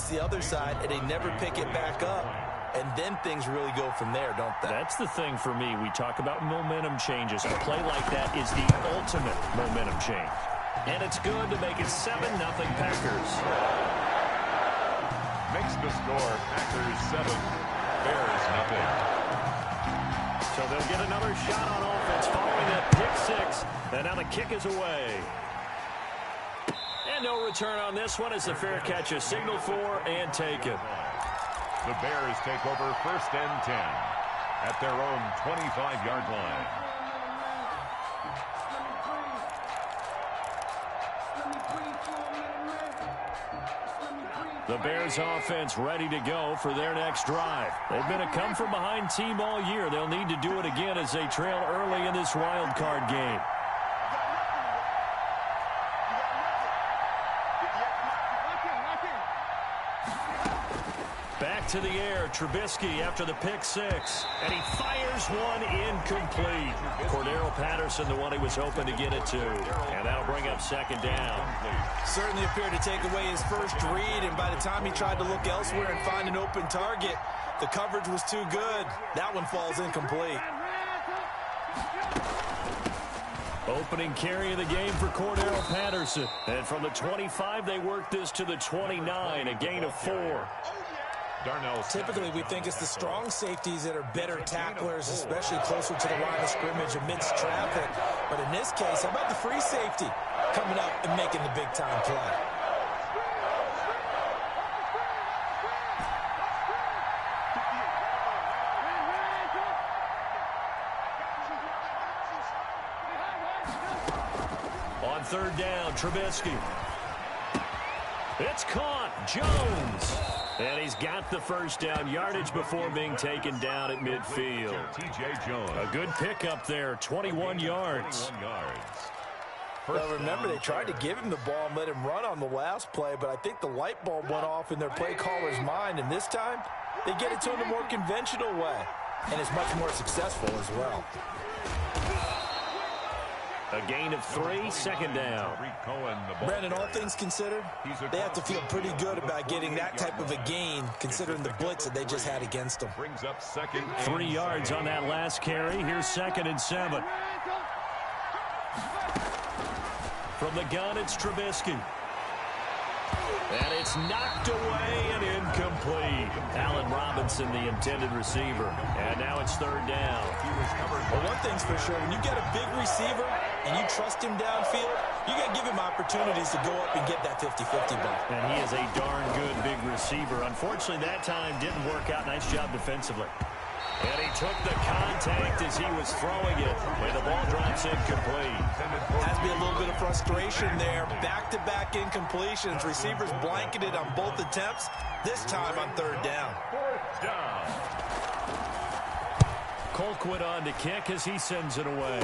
gets the other side, and they never pick it back up. And then things really go from there, don't they? That's the thing for me. We talk about momentum changes. A play like that is the ultimate momentum change. And it's good to make it 7-0 Packers. Makes the score Packers 7, Bears nothing. So they'll get another shot on offense following that pick six. And now the kick is away. And no return on this one as the fair catch is signaled for and taken. The Bears take over 1st and 10 at their own 25-yard line. The Bears offense ready to go for their next drive. They've been a come-from-behind team all year. They'll need to do it again as they trail early in this wild card game. Back to the air, Trubisky after the pick six, and he fires one incomplete. Cordero Patterson, the one he was hoping to get it to, and that'll bring up 2nd down. Certainly appeared to take away his first read, and by the time he tried to look elsewhere and find an open target, the coverage was too good. That one falls incomplete. Opening carry of the game for Cordero Patterson, and from the 25, they work this to the 29, a gain of 4. Typically, we think it's the strong safeties that are better tacklers, especially closer to the line of scrimmage amidst traffic. But in this case, how about the free safety coming up and making the big-time play? On 3rd down, Trubisky. It's caught. Jones. And he's got the 1st down yardage before being taken down at midfield. TJ Jones. A good pickup there, 21 yards. Well, remember, they tried to give him the ball and let him run on the last play, but I think the light bulb went off in their play caller's mind, and this time they get it to him the more conventional way, and it's much more successful as well. A gain of 3, 2nd down. Brandon, all things considered, they have to feel pretty good about getting that type of a gain, considering the blitz that they just had against them. 3 yards on that last carry. Here's 2nd and 7. From the gun, it's Trubisky. And it's knocked away and incomplete. Allen Robinson, the intended receiver. And now it's 3rd down. Well, one thing's for sure, when you get a big receiver and you trust him downfield, you got to give him opportunities to go up and get that 50-50 ball. And he is a darn good big receiver. Unfortunately, that time didn't work out. Nice job defensively. And he took the contact as he was throwing it, and the ball drops incomplete. Has to be a little bit of frustration there. Back-to-back incompletions. Receivers blanketed on both attempts, this time on 3rd down. Colquitt on to kick as he sends it away.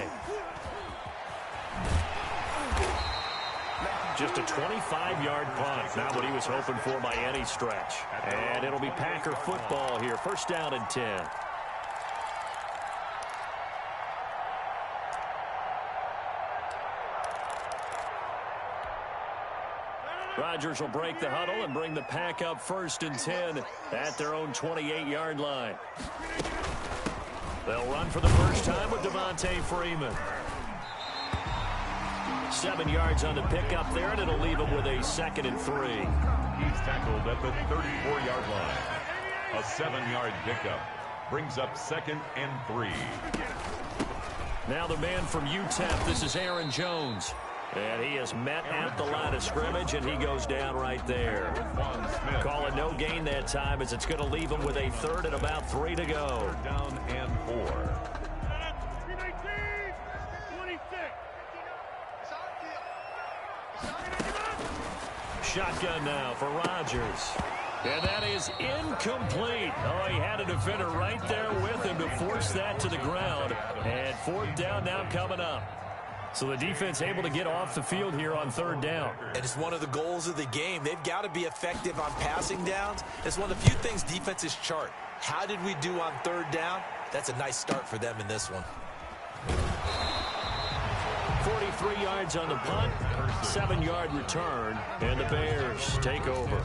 Just a 25-yard punt. Not what he was hoping for by any stretch. And it'll be Packer football here. 1st down and 10. Rodgers will break the huddle and bring the Pack up 1st and 10 at their own 28-yard line. They'll run for the first time with Devontae Freeman. 7 yards on the pickup there, and it'll leave him with a 2nd and 3. He's tackled at the 34-yard line. A 7-yard pickup brings up 2nd and 3. Now the man from UTEP, this is Aaron Jones. And he is met at the line of scrimmage, and he goes down right there. Call it no gain that time, as it's going to leave him with a 3rd and about 3 to go. 3rd down and 4. Shotgun now for Rodgers. And that is incomplete. Oh, he had a defender right there with him to force that to the ground. And 4th down now coming up. So the defense able to get off the field here on 3rd down. And it's one of the goals of the game. They've got to be effective on passing downs. It's one of the few things defenses chart. How did we do on 3rd down? That's a nice start for them in this one. 43 yards on the punt, 7-yard return, and the Bears take over.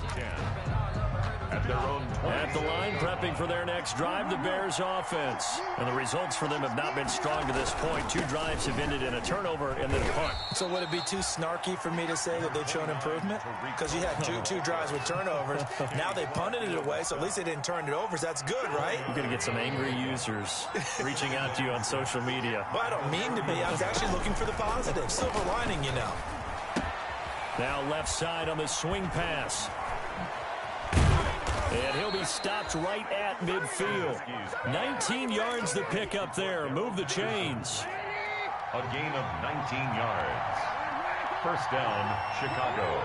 their own 20. At the line, prepping for their next drive, the Bears offense. And the results for them have not been strong to this point. 2 drives have ended in a turnover and then a punt. So would it be too snarky for me to say that they've shown improvement? Because you had two drives with turnovers. Now they punted it away, so at least they didn't turn it over. So that's good, right? You're going to get some angry users reaching out to you on social media. Well, I don't mean to be. I was actually looking for the positive. Silver lining, you know. Now left side on the swing pass. And he'll be stopped right at midfield. 19 yards to pick up there. Move the chains. A gain of 19 yards. First down, Chicago.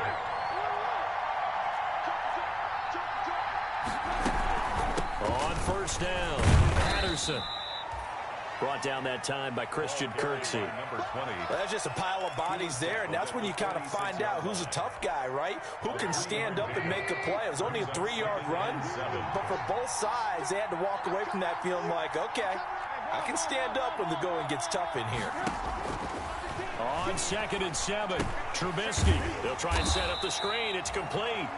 On first down, Patterson. Brought down that time by Christian Kirksey. Number 20. Well, that's just a pile of bodies there, and that's when you kind of find out who's a tough guy, right? Who can stand up and make a play. It was only a 3-yard run, but for both sides, they had to walk away from that feeling like, okay, I can stand up when the going gets tough in here. On 2nd and 7, Trubisky. They'll try and set up the screen. It's complete.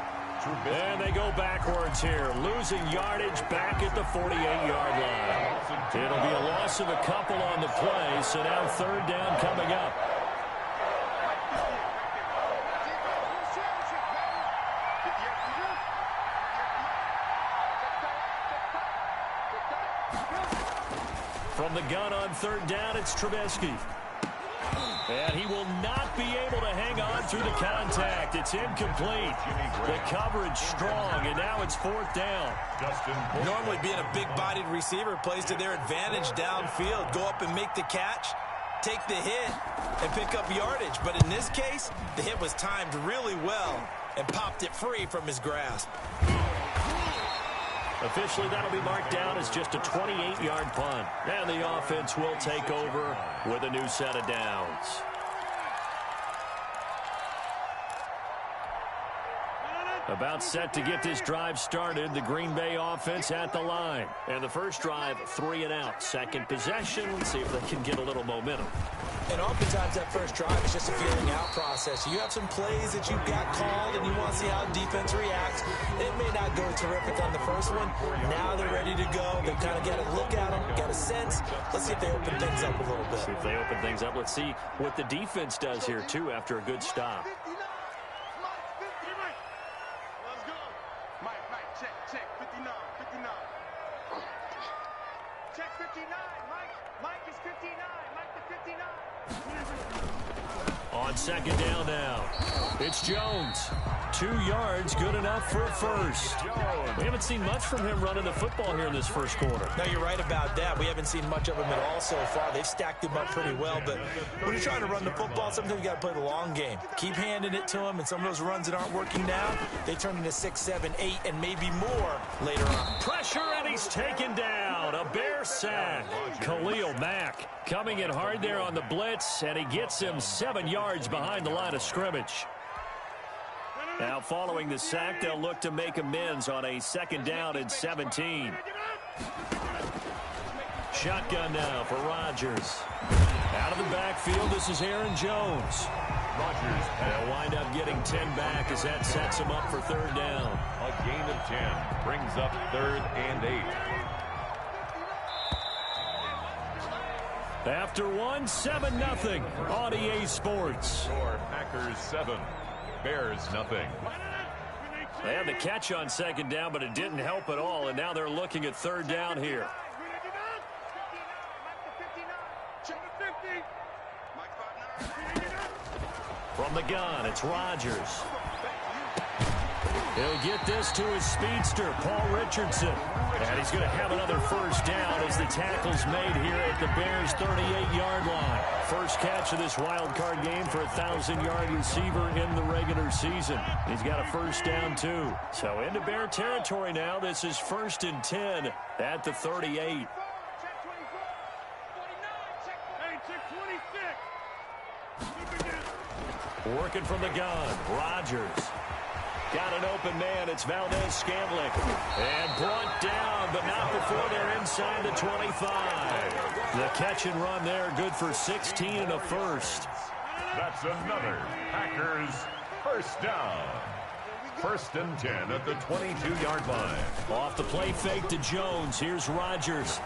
And they go backwards here, losing yardage back at the 48-yard line. It'll be a loss of a couple on the play, so now 3rd down coming up. From the gun on 3rd down, it's Trubisky. And he will not be able to hang on through the contact. It's incomplete. The coverage strong, and now it's 4th down. Normally being a big-bodied receiver plays to their advantage downfield. Go up and make the catch, take the hit, and pick up yardage. But in this case, the hit was timed really well and popped it free from his grasp. Officially, that'll be marked down as just a 28-yard punt. And the offense will take over with a new set of downs. About set to get this drive started. The Green Bay offense at the line. And the first drive, 3 and out. Second possession. Let's see if they can get a little momentum. And oftentimes that first drive is just a feeling out process. You have some plays that you've got called and you want to see how defense reacts. It may not go terrific on the first one. Now they're ready to go. They've kind of got to look at them, got a sense. Let's see if they open things up a little bit. See if they open things up. Let's see what the defense does here, too, after a good stop. On 2nd down now, it's Jones. 2 yards, good enough for a first. We haven't seen much from him running the football here in this first quarter. No, you're right about that. We haven't seen much of him at all so far. They've stacked him up pretty well, but when you're trying to run the football, sometimes you got to play the long game. Keep handing it to him, and some of those runs that aren't working now, they turn into 6, 7, 8, and maybe more later on. Pressure, and he's taken down. A Bear sack. Khalil Mack coming in hard there on the blitz, and he gets him 7 yards behind the line of scrimmage. Now following the sack, they'll look to make amends on a 2nd down and 17. Shotgun now for Rodgers. Out of the backfield, this is Aaron Jones. Rodgers. They'll wind up getting 10 back as that sets him up for 3rd down. A gain of 10 brings up 3rd and 8. After one, 7-0 on EA Sports. Score Packers 7, Bears nothing. They had the catch on 2nd down, but it didn't help at all, and now they're looking at 3rd down here. From the gun, it's Rodgers. He'll get this to his speedster, Paul Richardson. And he's going to have another first down as the tackle's made here at the Bears' 38-yard line. First catch of this wild card game for a 1,000-yard receiver in the regular season. He's got a first down, too. So into Bear territory now. This is 1st and 10 at the 38. Working from the gun, Rodgers. Got an open man. It's Valdez-Scantling. And brought down, but not before they're inside the 25. The catch and run there, good for 16 and a first. That's another Packers first down. First and 10 at the 22-yard line. Off the play fake to Jones. Here's Rodgers.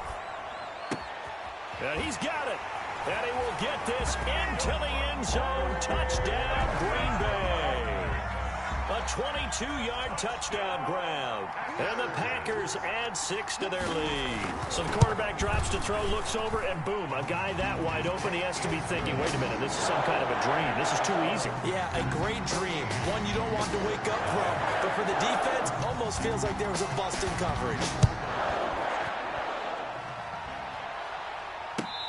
And he's got it. And he will get this into the end zone. Touchdown, Green Bay. A 22-yard touchdown ground. And the Packers add 6 to their lead. So the quarterback drops to throw, looks over, and boom, a guy that wide open, he has to be thinking, wait a minute, this is some kind of a dream. This is too easy. Yeah, a great dream. One you don't want to wake up from. But for the defense, almost feels like there was a bust in coverage.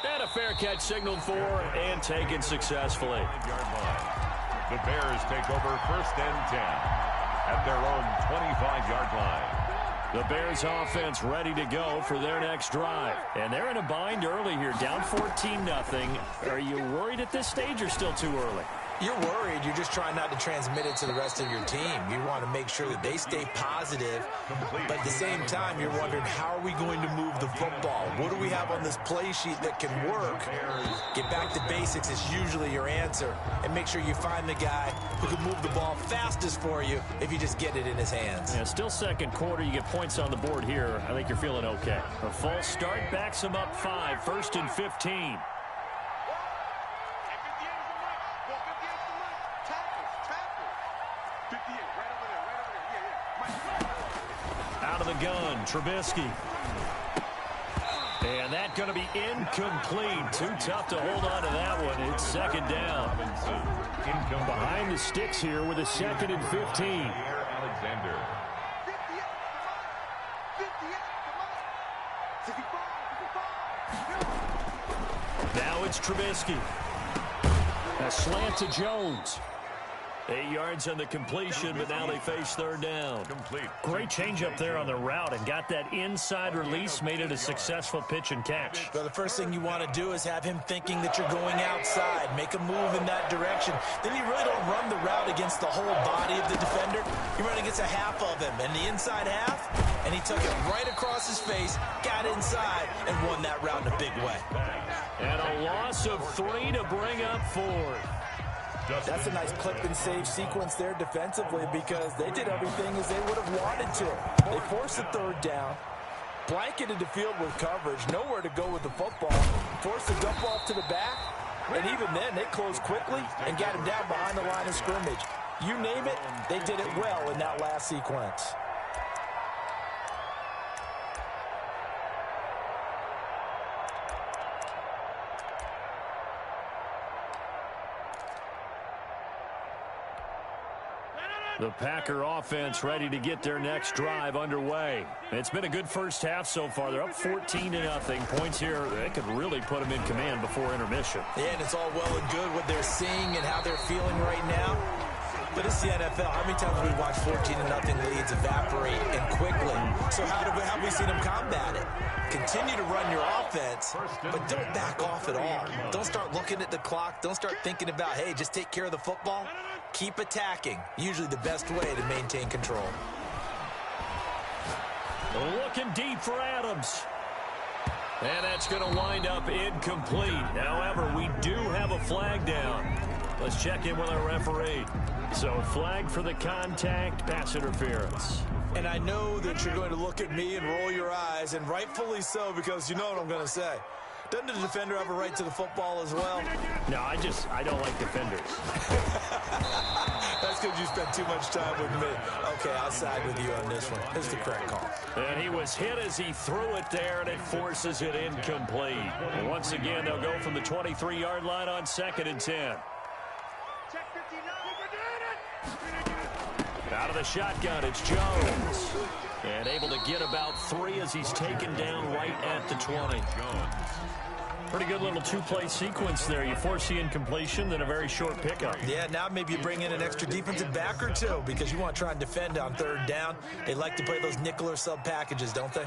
And a fair catch signaled for and taken successfully. The Bears take over first and 10 at their own 25-yard line. The Bears offense ready to go for their next drive. And they're in a bind early here, down 14-0. Are you worried at this stage or still too early? You're worried. You're just trying not to transmit it to the rest of your team. You want to make sure that they stay positive. But at the same time, you're wondering, how are we going to move the football? What do we have on this play sheet that can work? Get back to basics is usually your answer. And make sure you find the guy who can move the ball fastest for you if you just get it in his hands. Yeah, still second quarter. You get points on the board here. I think you're feeling okay. A false start backs him up 5. First and 15. Out of the gun, Trubisky. And that's going to be incomplete. Too tough to hold on to that one. It's second down. Behind the sticks here with a second and 15. Alexander. Now it's Trubisky. A slant to Jones. 8 yards on the completion, but now they face third down. Complete. Great change up there on the route and got that inside release, made it a successful pitch and catch. Well, the first thing you want to do is have him thinking that you're going outside. Make a move in that direction. Then you really don't run the route against the whole body of the defender. You run against a half of him, and the inside half, and he took it right across his face, got inside, and won that route in a big way. And a loss of 3 to bring up 4. That's a nice clip and save sequence there defensively, because they did everything as they would have wanted to. They forced the third down, blanketed the field with coverage, nowhere to go with the football, forced the dump off to the back, and even then they closed quickly and got him down behind the line of scrimmage. You name it, they did it well in that last sequence. The Packer offense ready to get their next drive underway. It's been a good first half so far. They're up 14-0. Points here, they could really put them in command before intermission. Yeah, and it's all well and good what they're seeing and how they're feeling right now. But it's the NFL. How many times have we watched 14-0 leads evaporate and quickly? So how have we seen them combat it? Continue to run your offense, but don't back off at all. Don't start looking at the clock. Don't start thinking about, hey, just take care of the football. Keep attacking. Usually the best way to maintain control. Looking deep for Adams. And that's going to wind up incomplete. However, we do have a flag down. Let's check in with our referee. So, flag for the contact, pass interference. And I know that you're going to look at me and roll your eyes, and rightfully so, because you know what I'm going to say. Doesn't the defender have a right to the football as well? No, I don't like defenders. That's because you spent too much time with me. Okay, I'll side with you on this one. This is the correct call. And he was hit as he threw it there, and it forces it incomplete. And once again, they'll go from the 23-yard line on second and 10. Out of the shotgun, it's Jones. And able to get about 3 as he's taken down right at the 20. Pretty good little two-play sequence there. You force the incompletion, then a very short pickup. Yeah, now maybe you bring in an extra defensive back or two, because you want to try and defend on third down. They like to play those nickel or sub packages, don't they?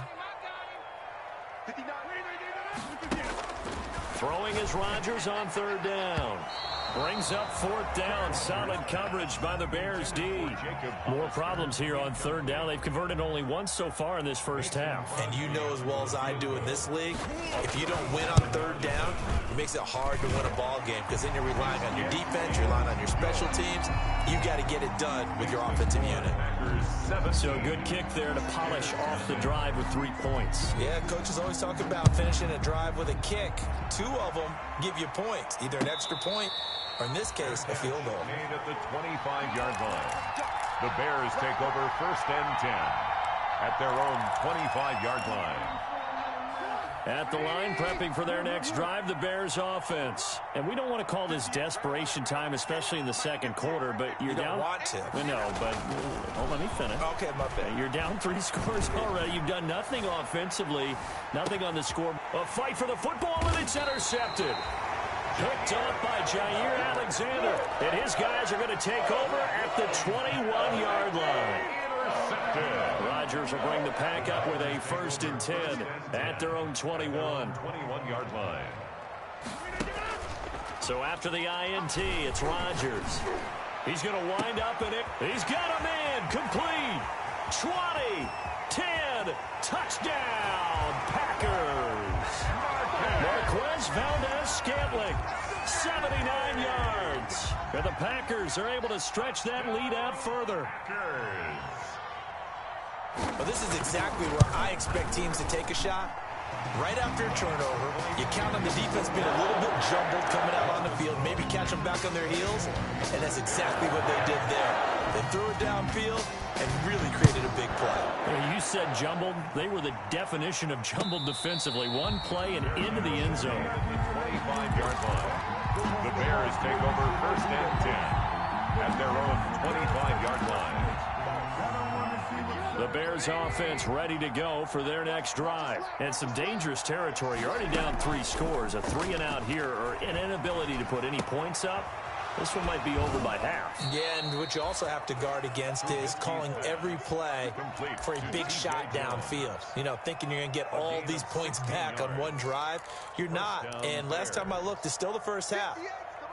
Throwing is Rodgers on third down. Brings up 4th down. Solid coverage by the Bears D. More problems here on 3rd down. They've converted only once so far in this first half. And you know as well as I do in this league, if you don't win on 3rd down, it makes it hard to win a ball game because then you're relying on your defense, you're relying on your special teams. You got to get it done with your offensive unit. So good kick there to polish off the drive with 3 points. Yeah, coaches always talk about finishing a drive with a kick. 2 of them give you points, either an extra point or in this case, a field goal. Made at the 25-yard line. The Bears take over 1st and 10 at their own 25-yard line. At the line, prepping for their next drive, the Bears offense. And we don't want to call this desperation time, especially in the 2nd quarter, but you're down. You don't want to. No, but let me finish. Okay, my bad. You're down 3 scores already. You've done nothing offensively, nothing on the score. A fight for the football, and it's intercepted. Picked off by Jair Alexander. And his guys are going to take over at the 21-yard line. Rodgers will bring the pack up with a 1st and 10 at their own 21. 21-yard line. So after the INT, it's Rodgers. He's going to wind up in it. He's got a man. Complete. 20, 10, touchdown, Packers. Marquez Valdez-Scantling, 79 yards. And the Packers are able to stretch that lead out further. Well, this is exactly where I expect teams to take a shot. Right after a turnover, you count on the defense being a little bit jumbled coming out on the field, maybe catch them back on their heels, and that's exactly what they did there. They threw it downfield and really created a big play. You said jumbled. They were the definition of jumbled defensively. One play and into the end zone. 25-yard line. The Bears take over 1st and 10 at their own 25-yard line. The Bears offense ready to go for their next drive. And some dangerous territory. You're already down 3 scores. A 3-and-out here or an inability to put any points up. This one might be over by half. Yeah, and what you also have to guard against is calling every play for a big shot downfield. You know, thinking you're going to get all these points back on one drive. You're not. And last time I looked, it's still the first half.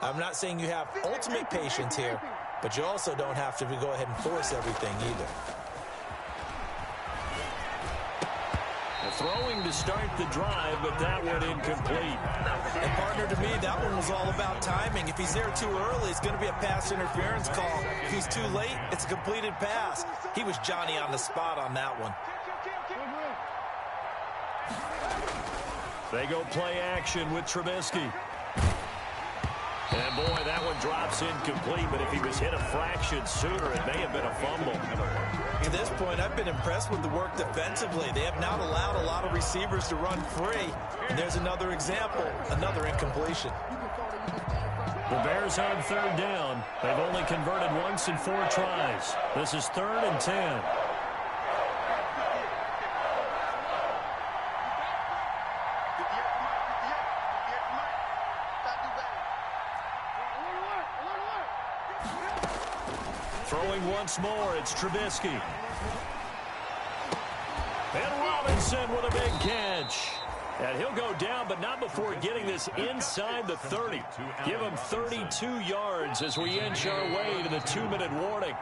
I'm not saying you have ultimate patience here, but you also don't have to go ahead and force everything either. Throwing to start the drive, but that one incomplete. And partner, to me, that one was all about timing. If he's there too early, it's going to be a pass interference call. If he's too late, it's a completed pass. He was Johnny on the spot on that one. They go play action with Trubisky. And boy, that one drops incomplete, but if he was hit a fraction sooner, it may have been a fumble. At this point, I've been impressed with the work defensively. They have not allowed a lot of receivers to run free. And there's another example, another incompletion. The Bears on 3rd down. They've only converted once in 4 tries. This is 3rd and 10. Throwing once more, it's Trubisky. And Robinson with a big catch. And he'll go down, but not before getting this inside the 30. Give him 32 yards as we inch our way to the 2-minute warning.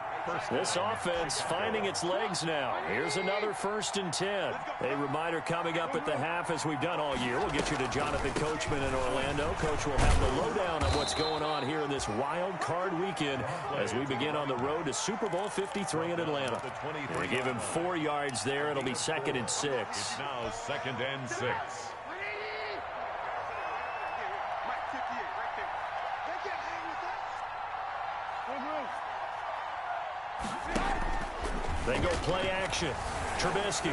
This offense finding its legs now. Here's another 1st and 10. A reminder coming up at the half, as we've done all year. We'll get you to Jonathan Coachman in Orlando. Coach will have the lowdown on what's going on here in this wild card weekend as we begin on the road to Super Bowl 53 in Atlanta. They give him 4 yards there. It'll be 2nd and 6. It's now 2nd and 6. They go play action. Trubisky.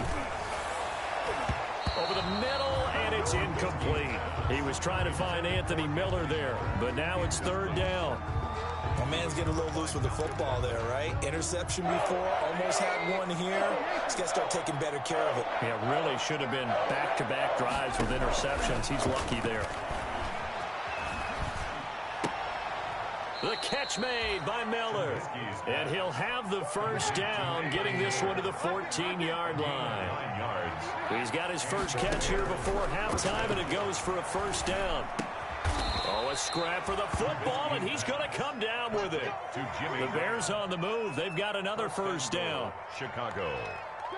Over the middle, and it's incomplete. He was trying to find Anthony Miller there, but now it's 3rd down. My man's getting a little loose with the football there, right? Interception before, almost had one here. He's got to start taking better care of it. Yeah, really should have been back-to-back drives with interceptions. He's lucky there. The catch made by Miller. And he'll have the 1st down, getting this one to the 14-yard line. He's got his first catch here before halftime, and it goes for a 1st down. Oh, a scrap for the football, and he's going to come down with it. The Bears on the move. They've got another first down. Chicago.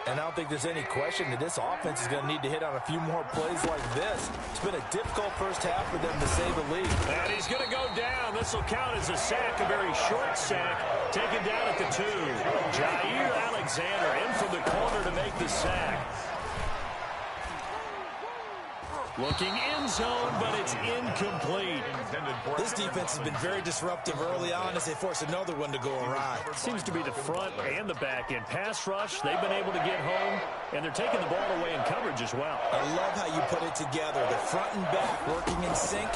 And I don't think there's any question that this offense is going to need to hit on a few more plays like this. It's been a difficult first half for them, to say the least. And he's going to go down. This will count as a sack, a very short sack, taken down at the 2. Jair Alexander in from the corner to make the sack. Looking end zone, but it's incomplete. This defense has been very disruptive early on as they force another one to go awry. Seems to be the front and the back end. Pass rush, they've been able to get home, and they're taking the ball away in coverage as well. I love how you put it together. The front and back working in sync.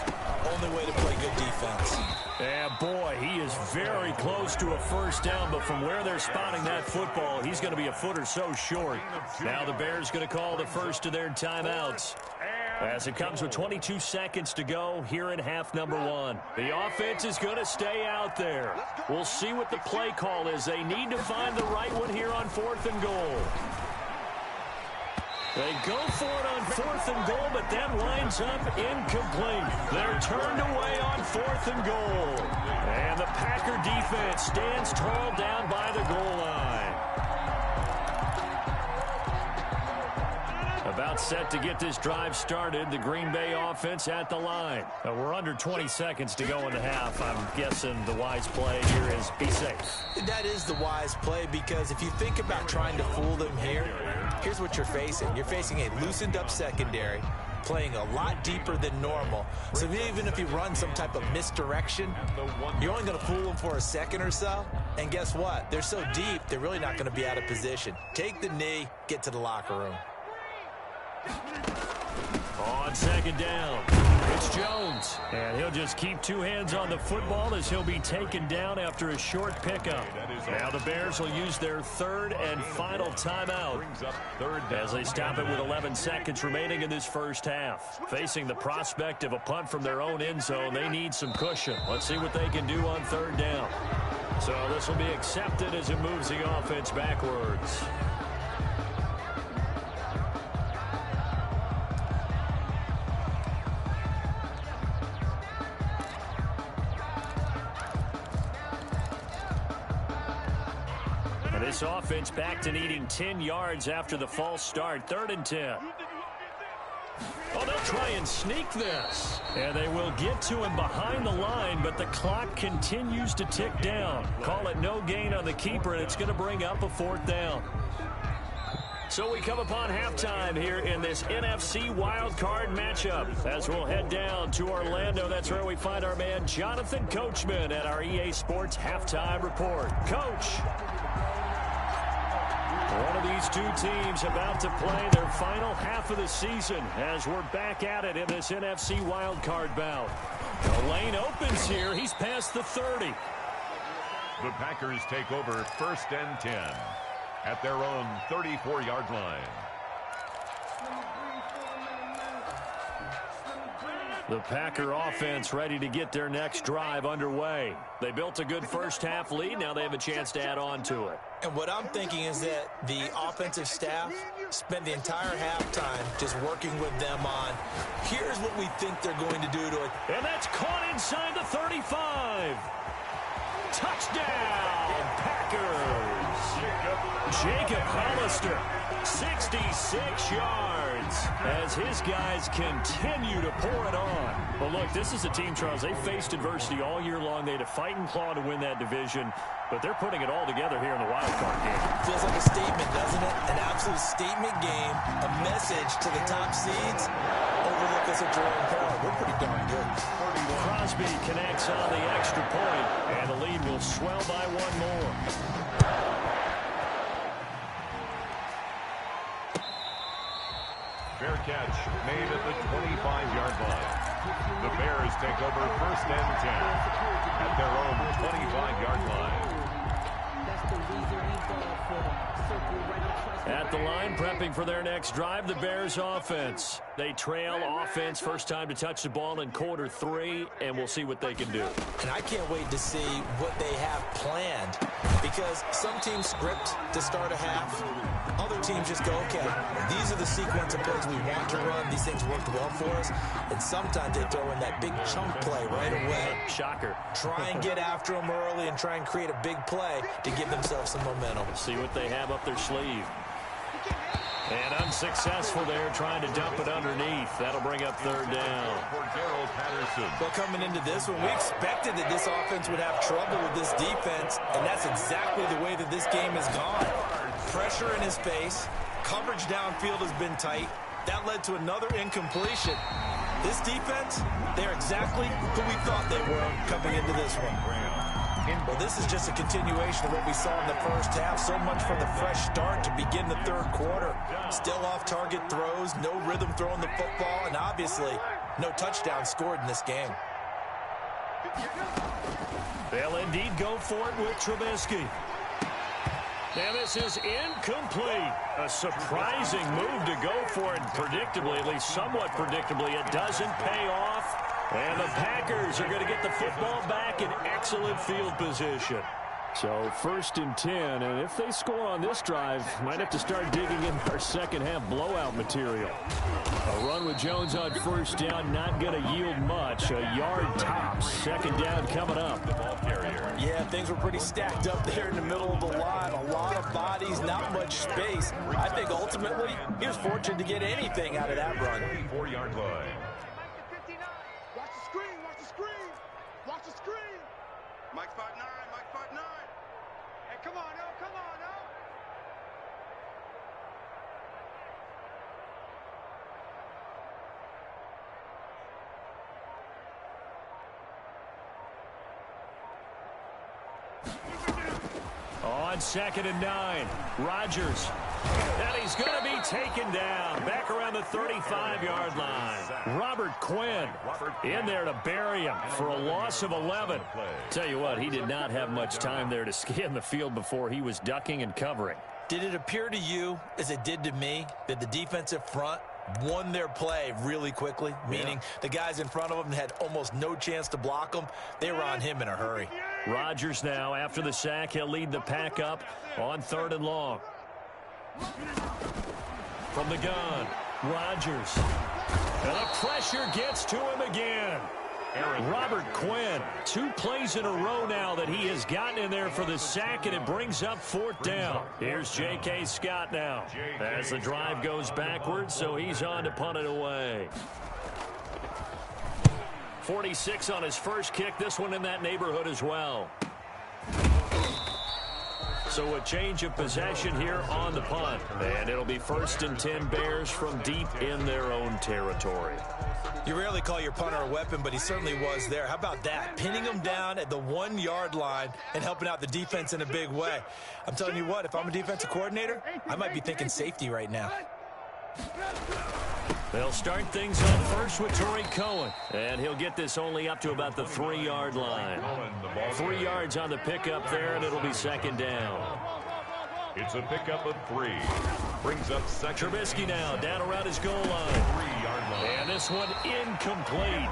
Only way to play good defense. And boy, he is very close to a first down, but from where they're spotting that football, he's going to be a foot or so short. Now the Bears going to call the first of their timeouts, as it comes with 22 seconds to go here in half number 1. The offense is going to stay out there. We'll see what the play call is. They need to find the right one here on 4th and goal. They go for it on 4th and goal, but that winds up incomplete. They're turned away on 4th and goal. And the Packer defense stands tall down by the goal line. About set to get this drive started. The Green Bay offense at the line. We're under 20 seconds to go in the half. I'm guessing the wise play here is be safe. That is the wise play, because if you think about trying to fool them here, here's what you're facing. You're facing a loosened up secondary, playing a lot deeper than normal. So even if you run some type of misdirection, you're only going to fool them for a second or so. And guess what? They're so deep, they're really not going to be out of position. Take the knee, get to the locker room. On second down, it's Jones. And he'll just keep 2 hands on the football as he'll be taken down after a short pickup. Now the Bears will use their 3rd and final timeout as they stop it with 11 seconds remaining in this first half. Facing the prospect of a punt from their own end zone, they need some cushion. Let's see what they can do on 3rd down. So this will be accepted as it moves the offense backwards. This offense back to needing 10 yards after the false start. 3rd and 10. Oh, they'll try and sneak this. And they will get to him behind the line, but the clock continues to tick down. Call it no gain on the keeper, and it's going to bring up a 4th down. So we come upon halftime here in this NFC wildcard matchup as we'll head down to Orlando. That's where we find our man Jonathan Coachman at our EA Sports Halftime Report. Coach. One of these 2 teams about to play their final half of the season as we're back at it in this NFC wildcard bout. The lane opens here. He's past the 30. The Packers take over 1st and 10 at their own 34-yard line. The Packer offense ready to get their next drive underway. They built a good first half lead. Now they have a chance to add on to it. And what I'm thinking is that the offensive staff spent the entire halftime just working with them on, here's what we think they're going to do to it. And that's caught inside the 35. Touchdown, Packers. Jacob Hollister, 66 yards as his guys continue to pour it on. But look, this is a team, Charles, they faced adversity all year long. They had to fight and claw to win that division, but they're putting it all together here in the wild card game. Feels like a statement, doesn't it? An absolute statement game, a message to the top seeds. Overlook us at your own peril. We're pretty darn good. Crosby connects on the extra point, and the lead will swell by 1 more. Fair catch made at the 25-yard line. The Bears take over 1st and 10 at their own 25-yard line. At the line, prepping for their next drive, the Bears offense. They trail offense, first time to touch the ball in quarter 3, and we'll see what they can do. And I can't wait to see what they have planned Because some teams script to start a half. Other teams just go, okay, these are the sequence of plays we want to run. These things worked well for us. And sometimes they throw in that big chunk play right away. Shocker. Try and get after them early and try and create a big play to give themselves some momentum. See what they have up their sleeve. And unsuccessful there, trying to dump it underneath. That'll bring up third down. But coming into this one, we expected that this offense would have trouble with this defense, and that's exactly the way that this game has gone. Pressure in his face. Coverage downfield has been tight. That led to another incompletion. This defense, they're exactly who we thought they were coming into this one. Well, this is just a continuation of what we saw in the first half. So much for the fresh start to begin the third quarter. Still off-target throws, no rhythm throwing the football, and obviously no touchdown scored in this game. They'll indeed go for it with Trubisky. Now this is incomplete. A surprising move to go for it. Predictably, at least somewhat predictably, it doesn't pay off. And the Packers are going to get the football back in excellent field position. So 1st and 10, and if they score on this drive, might have to start digging in our second half blowout material. A run with Jones on 1st down, not going to yield much. A yard tops. 2nd down coming up. Yeah, things were pretty stacked up there in the middle of the line. A lot of bodies, not much space. I think ultimately he was fortunate to get anything out of that run. 4-yard line. Watch the screen. Mike spot 9. Hey, come on, no, come on, no. On 2nd and 9, Rodgers. And he's going to be taken down back around the 35-yard line. Robert Quinn in there to bury him for a loss of 11. Tell you what, he did not have much time there to scan the field before he was ducking and covering. Did it appear to you, as it did to me, that the defensive front won their play really quickly? Meaning the guys in front of them had almost no chance to block him. They were on him in a hurry. Rodgers now, after the sack, he'll lead the pack up on 3rd and long. From the gun, Rodgers. And the pressure gets to him again. Robert Quinn, 2 plays in a row now that he has gotten in there for the sack, and it brings up 4th down. Here's J.K. Scott now as the drive goes backwards, so he's on to punt it away. 46 on his first kick, this one in that neighborhood as well. So a change of possession here on the punt. And it'll be 1st and 10 Bears from deep in their own territory. You rarely call your punter a weapon, but he certainly was there. How about that? Pinning him down at the 1-yard line and helping out the defense in a big way. I'm telling you what, if I'm a defensive coordinator, I might be thinking safety right now. They'll start things on first with Tariq Cohen. And he'll get this only up to about the 3-yard line. 3 yards on the pickup there, and it'll be 2nd down. It's a pickup of 3. Brings up 2nd. Trubisky now down around his goal line. 3-yard line. And this one incomplete.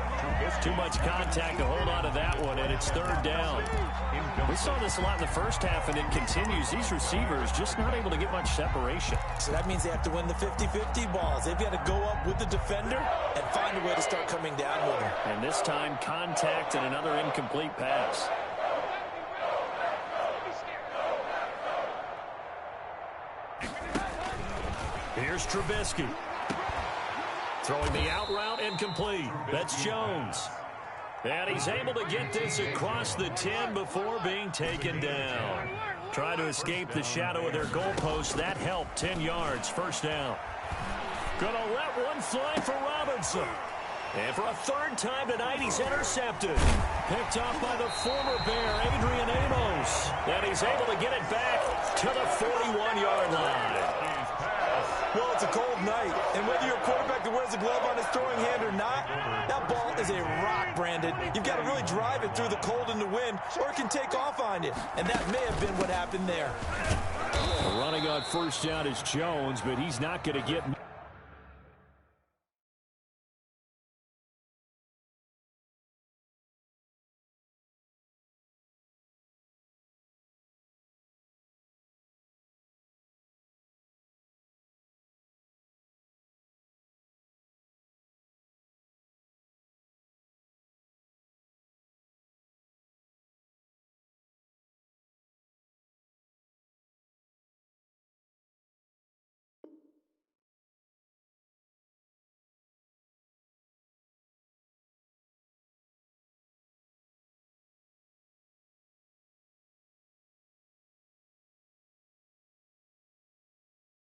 Too much contact to hold on to that one, and it's 3rd down. We saw this a lot in the first half, and it continues. These receivers just not able to get much separation. So that means they have to win the 50-50 balls. They've got to go up with the defender and find a way to start coming down with him. And this time, contact and another incomplete pass. Here's Trubisky. Throwing the out route incomplete. That's Jones. And he's able to get this across the 10 before being taken down. Trying to escape the shadow of their goalpost. That helped. 10 yards. 1st down. Gonna let one fly for Robinson. And for a 3rd time tonight, he's intercepted. Picked off by the former Bear, Adrian Amos. And he's able to get it back to the 41-yard line. Well, it's a cold night, and whether you're a quarterback that wears a glove on his throwing hand or not, that ball is a rock, Brandon. You've got to really drive it through the cold and the wind, or it can take off on you. And that may have been what happened there. Running on 1st down is Jones, but he's not going to get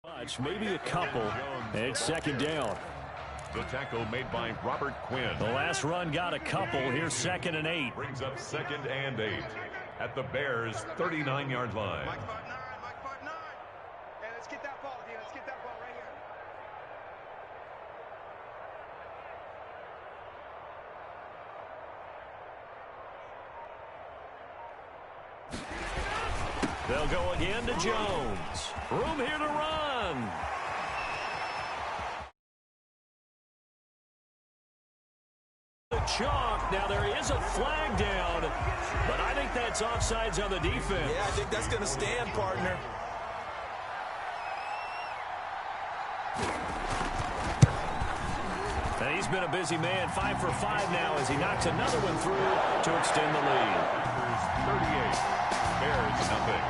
Maybe a couple, and it's second down. The tackle made by Robert Quinn. The last run got a couple. Here's 2nd and 8. Brings up 2nd and 8 at the Bears' 39-yard line. Mike 5-9, Mike 5-9. Hey, let's get that ball here. Let's get that ball right here. They'll go again to Jones. Room here to run. The chalk. Now there is a flag down, but I think that's offsides on the defense. Yeah, I think that's going to stand, partner. And he's been a busy man. 5 for 5 now as he knocks another one through to extend the lead. 38. Bears nothing.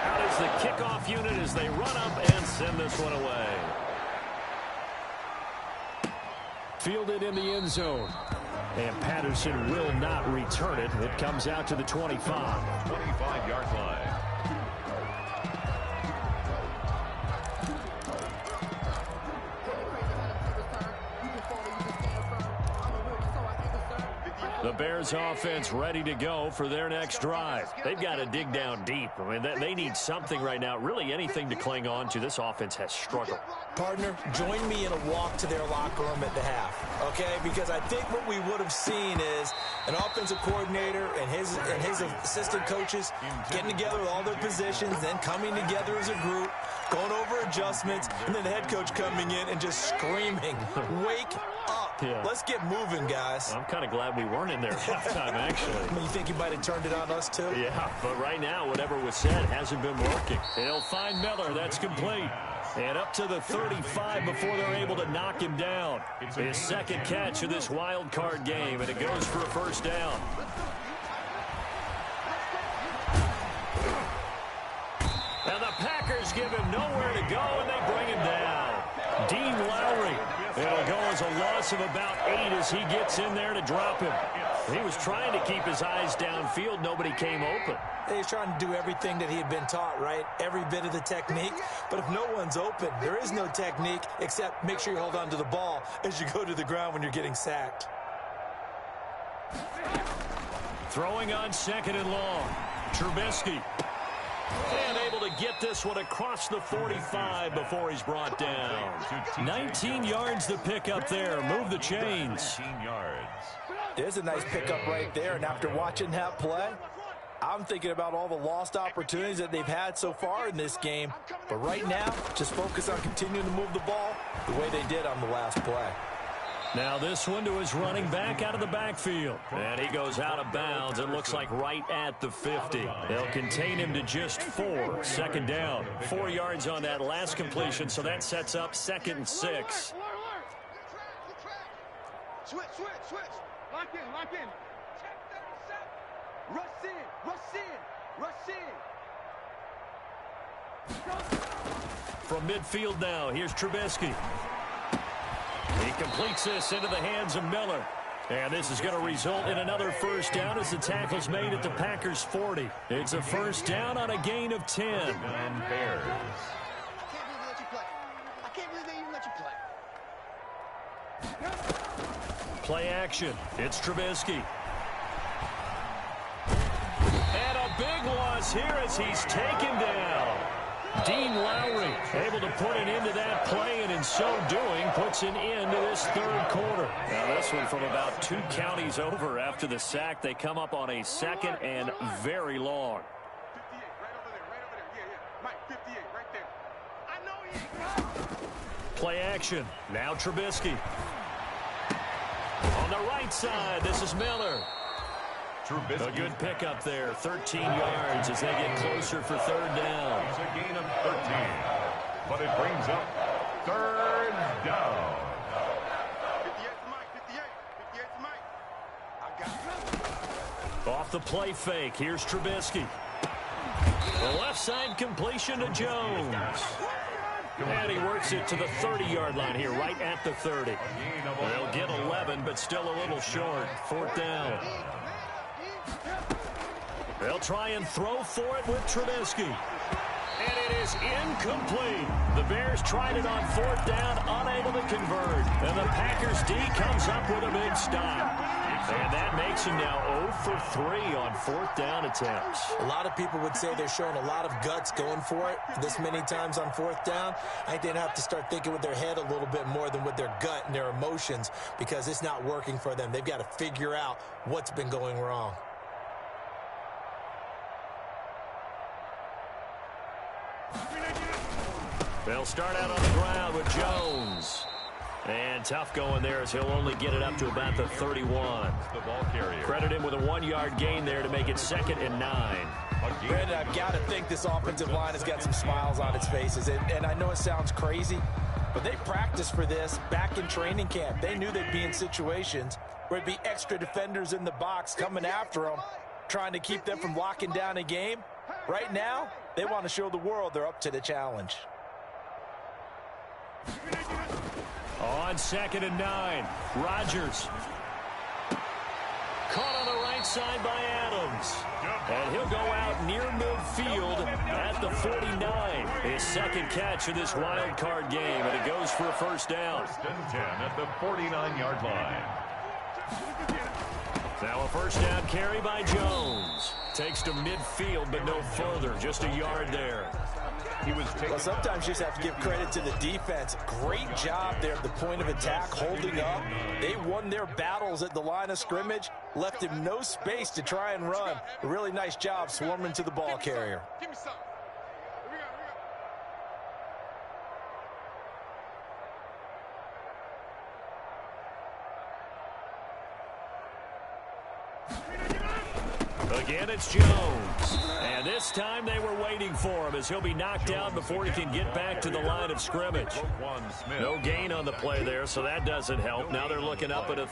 Out is the kickoff unit as they run up and send this one away. Fielded in the end zone. And Patterson will not return it. It comes out to the 25. 25-yard line. The Bears offense ready to go for their next drive. They've got to dig down deep. I mean, they need something right now, really anything to cling on to. This offense has struggled. Partner, join me in a walk to their locker room at the half, okay? Because I think what we would have seen is an offensive coordinator and his assistant coaches getting together with all their positions, then coming together as a group, going over adjustments, and then the head coach coming in and just screaming, "Wake up. Yeah. Let's get moving, guys." I'm kind of glad we weren't in there at halftime, actually. I mean, you think you might have turned it on us, too? Yeah, but right now, whatever was said hasn't been working. They'll find Miller. That's complete. And up to the 35 before they're able to knock him down. His second catch of this wild card game, and it goes for a first down. And the Packers give him nowhere to go, and they bring him down. Dean Lowry. It'll go as a loss of about 8 as he gets in there to drop him. He was trying to keep his eyes downfield. Nobody came open. He's trying to do everything that he had been taught, right? Every bit of the technique. But if no one's open, there is no technique except make sure you hold on to the ball as you go to the ground when you're getting sacked. Throwing on 2nd and long. Trubisky. And able to get this one across the 45 before he's brought down. 19 yards to pick up there. Move the chains. 19 yards. There's a nice pickup right there. And after watching that play, I'm thinking about all the lost opportunities that they've had so far in this game. But right now, just focus on continuing to move the ball the way they did on the last play. Now this one to his running back out of the backfield. And he goes out of bounds. It looks like right at the 50. They'll contain him to just 4. Second down. 4 yards on that last completion, so that sets up 2nd and 6. Switch. Lock in. Check 37. Rush in. From midfield now, here's Trubisky. He completes this into the hands of Miller. And this is going to result in another first down as the tackle's made at the Packers' 40. It's a first down on a gain of 10. Bears. I can't believe they even let you play. Play action. It's Trubisky. And a big loss here as he's taken down. Dean Lowry able to put an end to that play, and in so doing puts an end to this third quarter. Now this one from about 2 counties over after the sack. They come up on a 2nd and very long. 58, right over there. Yeah. Mike, 58, right there. I know he ain't. Play action. Now Trubisky. On the right side, this is Miller. Trubisky. A good pickup there. 13 yards as they get closer for third down. It's a gain of 13. But it brings up third down. 58 to Mike. 58 to Mike. I got it. Off the play fake. Here's Trubisky. The left side completion to Jones. And he works it to the 30-yard line here, right at the 30. They'll get 11, but still a little short. Fourth down. They'll try and throw for it with Trubisky. And it is incomplete. The Bears tried it on fourth down, unable to convert. And the Packers D comes up with a big stop. And that makes him now 0 for 3 on fourth down attempts. A lot of people would say they're showing a lot of guts going for it this many times on fourth down. I think they'd have to start thinking with their head a little bit more than with their gut and their emotions, because it's not working for them. They've got to figure out what's been going wrong. They'll start out on the ground with Jones. And tough going there as he'll only get it up to about the 31. The ball carrier. Credit him with a 1-yard gain there to make it 2nd and 9. Brandon, I've got to think this offensive line has got some smiles on its faces. And I know it sounds crazy, but they practiced for this back in training camp. They knew they'd be in situations where it'd be extra defenders in the box coming after them, trying to keep them from locking down a game. Right now, they want to show the world they're up to the challenge. On 2nd and 9, Rodgers. Caught on the right side by Adams. And he'll go out near midfield at the 49. His 2nd catch of this wild card game, and it goes for a first down. 1st and 10 at the 49-yard line. Now a first down carry by Jones. Takes to midfield, but no further. Just a yard there. Well, sometimes you just have to give credit to the defense. Great job there at the point of attack, holding up. They won their battles at the line of scrimmage, left him no space to try and run. A really nice job swarming to the ball carrier. Give me some. Here we go. Again, it's Jones. And this time they were waiting for him as he'll be knocked down before he can get back to the line of scrimmage. No gain on the play there, so that doesn't help. Now they're looking up at a